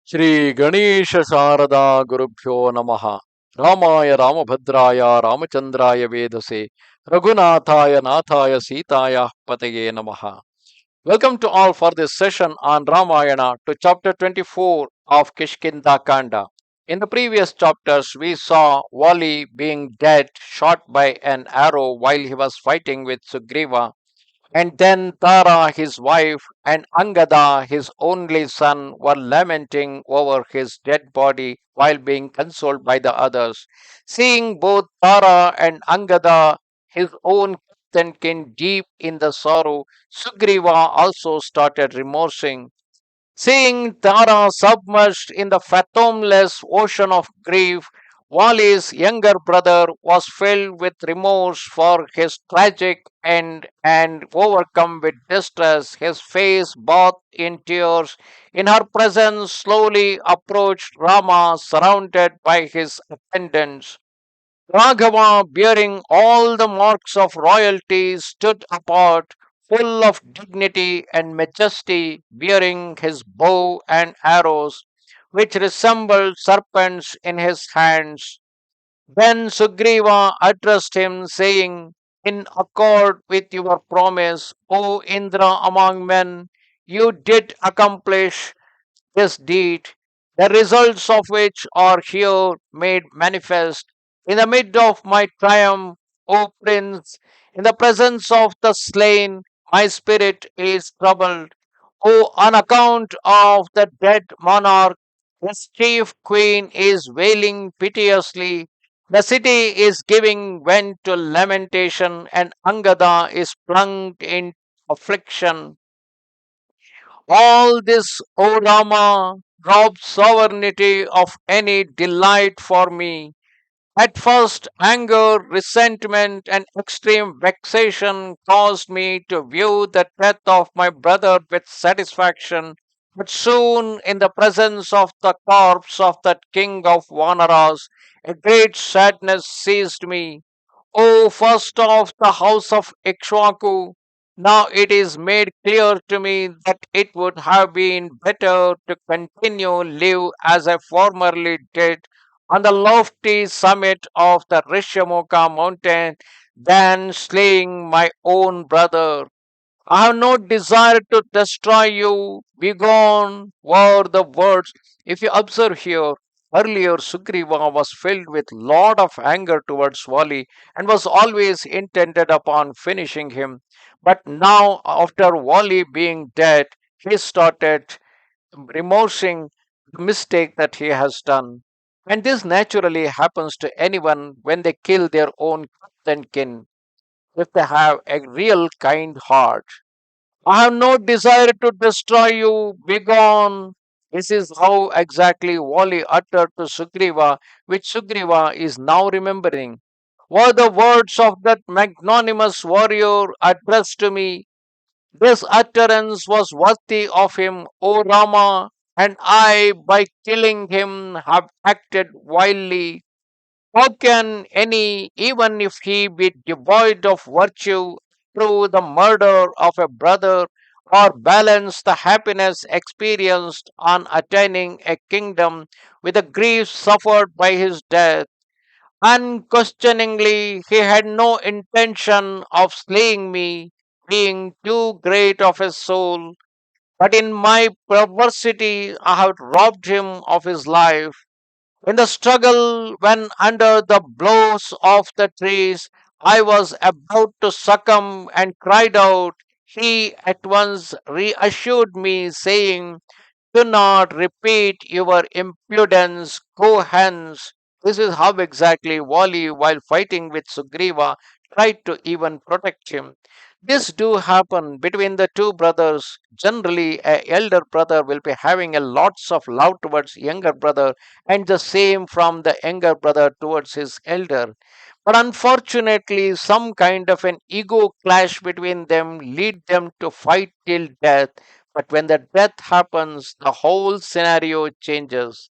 Shri Ganesha Sharada Gurubhyo Namaha Ramaya Ramabhadraya Ramachandraya Vedase Raghunathaya Nathaya Sitaya Pataye Namaha. Welcome to all for this session on Ramayana to chapter 24 of Kishkindha Kanda. In the previous chapters, we saw Vali being dead, shot by an arrow while he was fighting with Sugriva, and then Tara, his wife, and Angada, his only son, were lamenting over his dead body while being consoled by the others. Seeing both Tara and Angada, his own kin, deep in the sorrow, Sugriva also started remorsing. Seeing Tara submerged in the fathomless ocean of grief, Wali's younger brother was filled with remorse for his tragic end and overcome with distress, his face bathed in tears. In her presence, slowly approached Rama, surrounded by his attendants. Raghava, bearing all the marks of royalty, stood apart, full of dignity and majesty, bearing his bow and arrows, which resembled serpents in his hands. Then Sugriva addressed him, saying, "In accord with your promise, O Indra among men, you did accomplish this deed, the results of which are here made manifest. In the midst of my triumph, O Prince, in the presence of the slain, my spirit is troubled. O, on account of the dead monarch, his chief queen is wailing piteously. The city is giving vent to lamentation, and Angada is plunged in affliction. All this, O Rama, robs sovereignty of any delight for me. At first, anger, resentment, and extreme vexation caused me to view the death of my brother with satisfaction. But soon, in the presence of the corpse of that king of Vanaras, a great sadness seized me. O first of the house of Ikshwaku, now it is made clear to me that it would have been better to continue live as I formerly did on the lofty summit of the Rishamoka mountain than slaying my own brother. I have no desire to destroy you. Begone were the words. If you observe here, earlier Sugriva was filled with lot of anger towards Vali and was always intended upon finishing him. But now, after Vali being dead, he started remorsing the mistake that he has done. And this naturally happens to anyone when they kill their own kin, if they have a real kind heart. I have no desire to destroy you. Begone. This is how exactly Wali uttered to Sugriva, which Sugriva is now remembering. Were the words of that magnanimous warrior addressed to me? This utterance was worthy of him, O Rama, and I, by killing him, have acted wildly. How can any, even if he be devoid of virtue, through the murder of a brother, or balance the happiness experienced on attaining a kingdom with the grief suffered by his death? Unquestioningly, he had no intention of slaying me, being too great of a soul. But in my perversity, I have robbed him of his life. In the struggle, when under the blows of the trees, I was about to succumb and cried out, he at once reassured me, saying, "Do not repeat your impudence, go hence." This is how exactly Vali, while fighting with Sugriva, tried to even protect him. This do happen between the two brothers. Generally, a elder brother will be having a lots of love towards younger brother, and the same from the younger brother towards his elder. But unfortunately, some kind of an ego clash between them lead them to fight till death. But when the death happens, the whole scenario changes.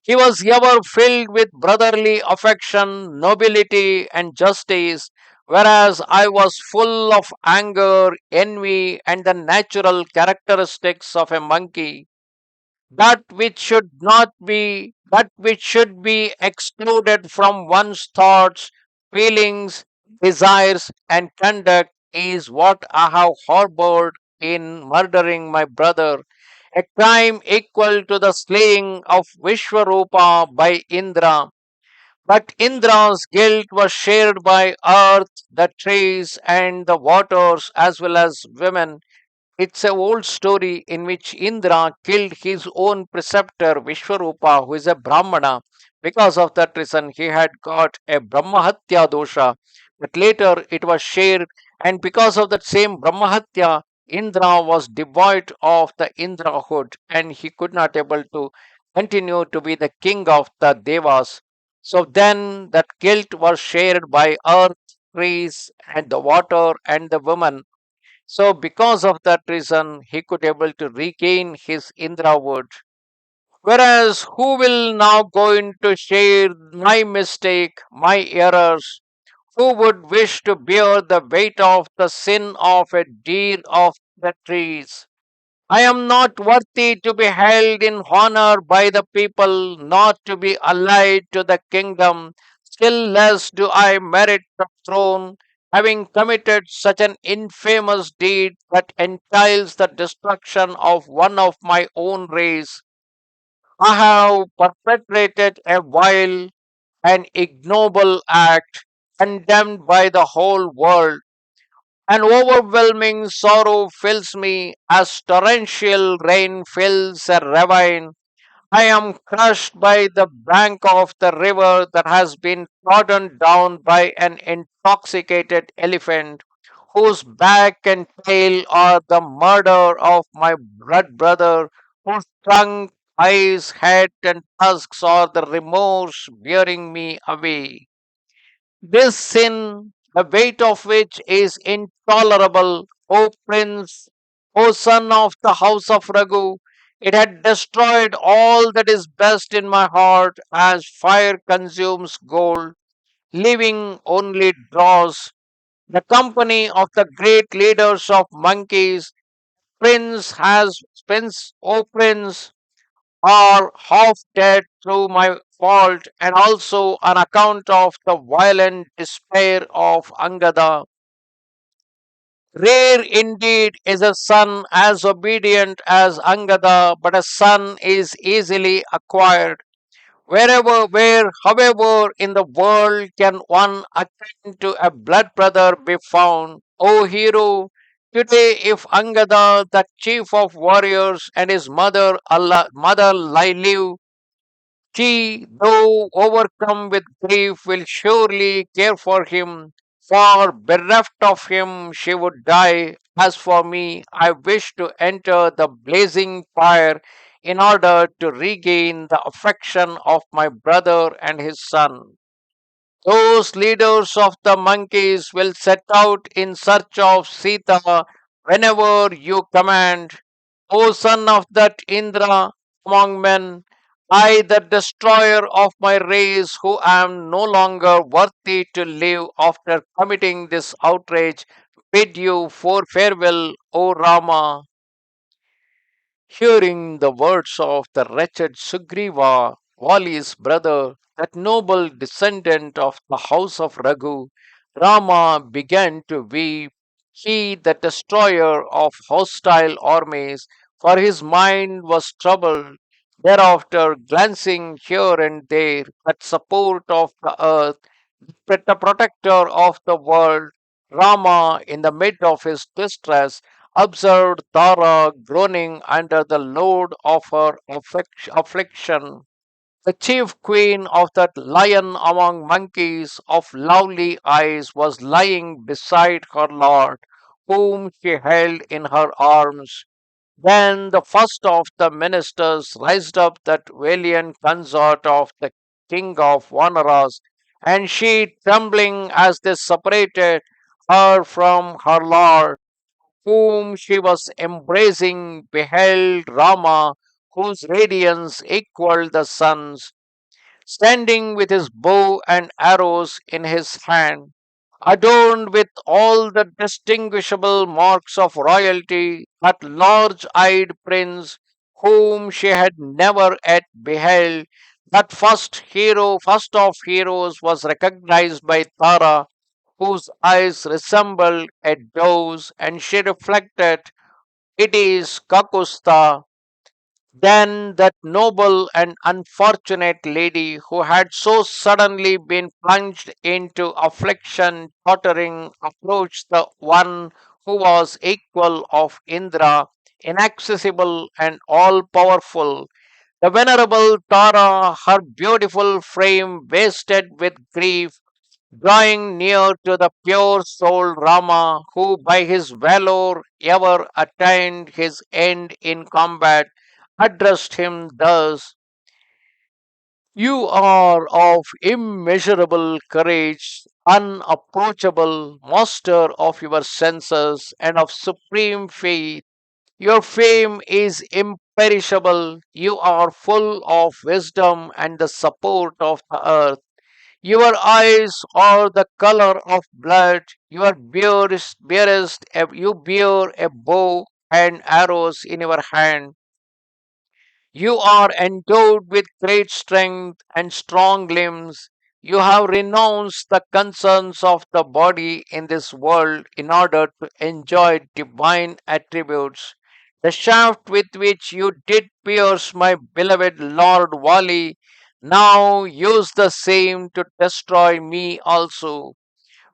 He was ever filled with brotherly affection, nobility, and justice, whereas I was full of anger, envy, and the natural characteristics of a monkey. that which should be excluded from one's thoughts, feelings, desires, and conduct is what I have harbored in murdering my brother, a crime equal to the slaying of Vishwarupa by Indra. But Indra's guilt was shared by earth, the trees, and the waters, as well as women. It's a old story in which Indra killed his own preceptor Vishwarupa, who is a Brahmana. Because of that reason, he had got a Brahmahatya dosha. But later it was shared, and because of that same Brahmahatya, Indra was devoid of the Indrahood, and he could not able to continue to be the king of the Devas. So then that guilt was shared by earth, trees, and the water and the women. So because of that reason, he could able to regain his Indrawood. Whereas who will now going to share my mistake, my errors? Who would wish to bear the weight of the sin of a deed of the trees? I am not worthy to be held in honor by the people, not to be allied to the kingdom. Still less do I merit the throne, having committed such an infamous deed that entails the destruction of one of my own race. I have perpetrated a vile and ignoble act, condemned by the whole world. An overwhelming sorrow fills me as torrential rain fills a ravine. I am crushed by the bank of the river that has been trodden down by an intoxicated elephant, whose back and tail are the murder of my blood brother, whose trunk, eyes, head, and tusks are the remorse bearing me away. This sin, the weight of which is intolerable, O Prince, O son of the house of Raghu, it had destroyed all that is best in my heart as fire consumes gold, leaving only dross. The company of the great leaders of monkeys, O Prince, are half dead through my fault and also on account of the violent despair of Angada. Rare indeed is a son as obedient as Angada, but a son is easily acquired. However, in the world can one akin to a blood brother be found? O hero, today if Angada, the chief of warriors, and his mother live, she, though overcome with grief, will surely care for him, for bereft of him she would die. As for me, I wish to enter the blazing fire in order to regain the affection of my brother and his son. Those leaders of the monkeys will set out in search of Sita whenever you command. O son of that Indra among men, I, the destroyer of my race, who am no longer worthy to live after committing this outrage, bid you for farewell, O Rama. Hearing the words of the wretched Sugriva, Vali's brother, that noble descendant of the house of Raghu, Rama began to weep. He, the destroyer of hostile armies, for his mind was troubled. Thereafter, glancing here and there at support of the earth, the protector of the world, Rama, in the midst of his distress, observed Tara groaning under the load of her affliction. The chief queen of that lion among monkeys of lovely eyes was lying beside her lord, whom she held in her arms. Then the first of the ministers raised up that valiant consort of the king of Vanaras, and she, trembling as they separated her from her lord, whom she was embracing, beheld Rama, whose radiance equaled the sun's, standing with his bow and arrows in his hand, adorned with all the distinguishable marks of royalty, that large eyed prince, whom she had never yet beheld. That first of heroes, was recognized by Tara, whose eyes resembled a dove's, and she reflected, "It is Kakusta." Then that noble and unfortunate lady who had so suddenly been plunged into affliction, tottering, approached the one who was equal of Indra, inaccessible and all powerful. The venerable Tara, her beautiful frame wasted with grief, drawing near to the pure souled Rama, who by his valor ever attained his end in combat, addressed him thus: "You are of immeasurable courage, unapproachable, master of your senses, and of supreme faith. Your fame is imperishable. You are full of wisdom and the support of the earth. Your eyes are the color of blood. You bear a bow and arrows in your hand. You are endowed with great strength and strong limbs. You have renounced the concerns of the body in this world in order to enjoy divine attributes. The shaft with which you did pierce my beloved Lord Vali, now use the same to destroy me also.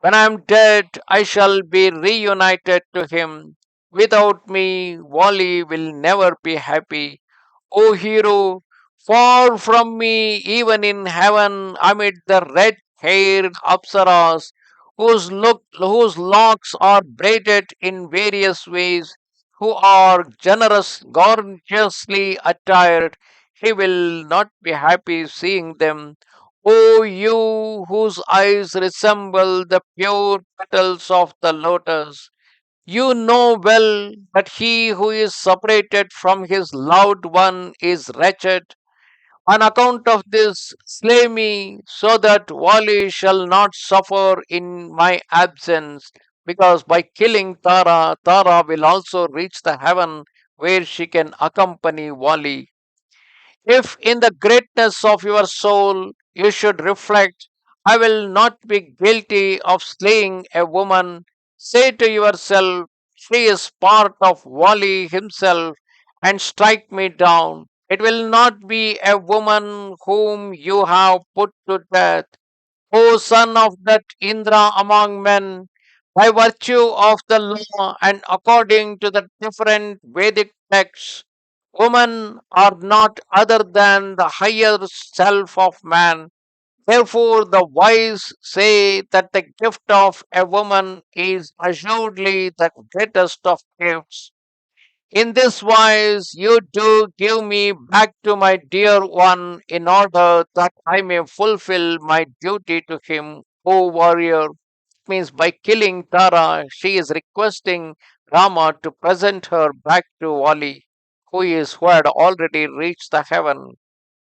When I am dead, I shall be reunited to him. Without me, Wally will never be happy. O hero, far from me, even in heaven, amid the red haired Apsaras, whose locks are braided in various ways, who are gorgeously attired, he will not be happy seeing them. O you whose eyes resemble the pure petals of the lotus, you know well that he who is separated from his loved one is wretched. On account of this, slay me, so that Wali shall not suffer in my absence. Because by killing Tara, Tara will also reach the heaven where she can accompany Wali. If in the greatness of your soul you should reflect, I will not be guilty of slaying a woman, say to yourself, she is part of Wali himself, and strike me down. It will not be a woman whom you have put to death, O son of that Indra among men, by virtue of the law and according to the different Vedic texts, women are not other than the higher self of man. Therefore, the wise say that the gift of a woman is assuredly the greatest of gifts. In this wise, you do give me back to my dear one in order that I may fulfill my duty to him, O warrior. Means by killing Tara, she is requesting Rama to present her back to Vali, who had already reached the heaven.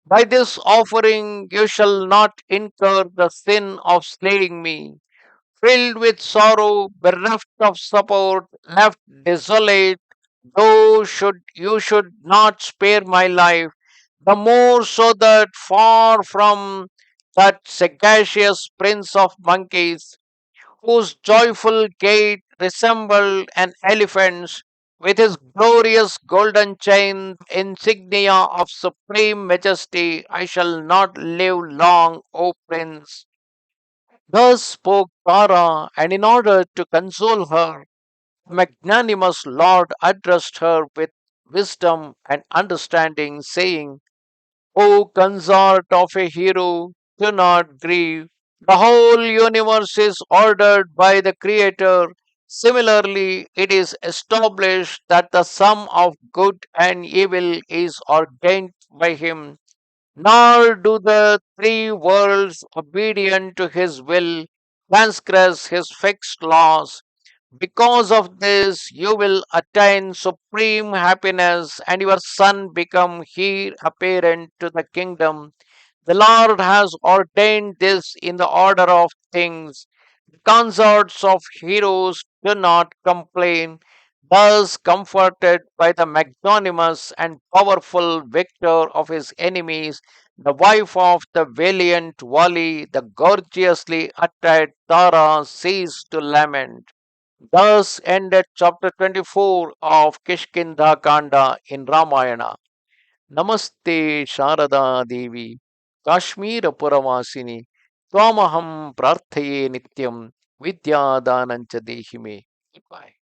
By this offering, you shall not incur the sin of slaying me. Filled with sorrow, bereft of support, left desolate, though should not spare my life, the more so that far from that sagacious prince of monkeys, whose joyful gait resembled an elephant's, with his glorious golden chain, insignia of supreme majesty, I shall not live long, O prince. Thus spoke Tara, and in order to console her, the magnanimous Lord addressed her with wisdom and understanding, saying, O consort of a hero, do not grieve. The whole universe is ordered by the Creator. Similarly, it is established that the sum of good and evil is ordained by Him, nor do the three worlds, obedient to His will, transgress His fixed laws. Because of this, you will attain supreme happiness, and your son become heir apparent to the kingdom. The Lord has ordained this in the order of things. The consorts of heroes do not complain. Thus, comforted by the magnanimous and powerful victor of his enemies, the wife of the valiant Vali, the gorgeously attired Tara, ceased to lament. Thus ended chapter 24 of Kishkindha Kanda in Ramayana. Namaste Sharada Devi, Kashmira Puravasini, Twamaham Prarthaye Nityam, Vidya Danancha Dehime. Goodbye.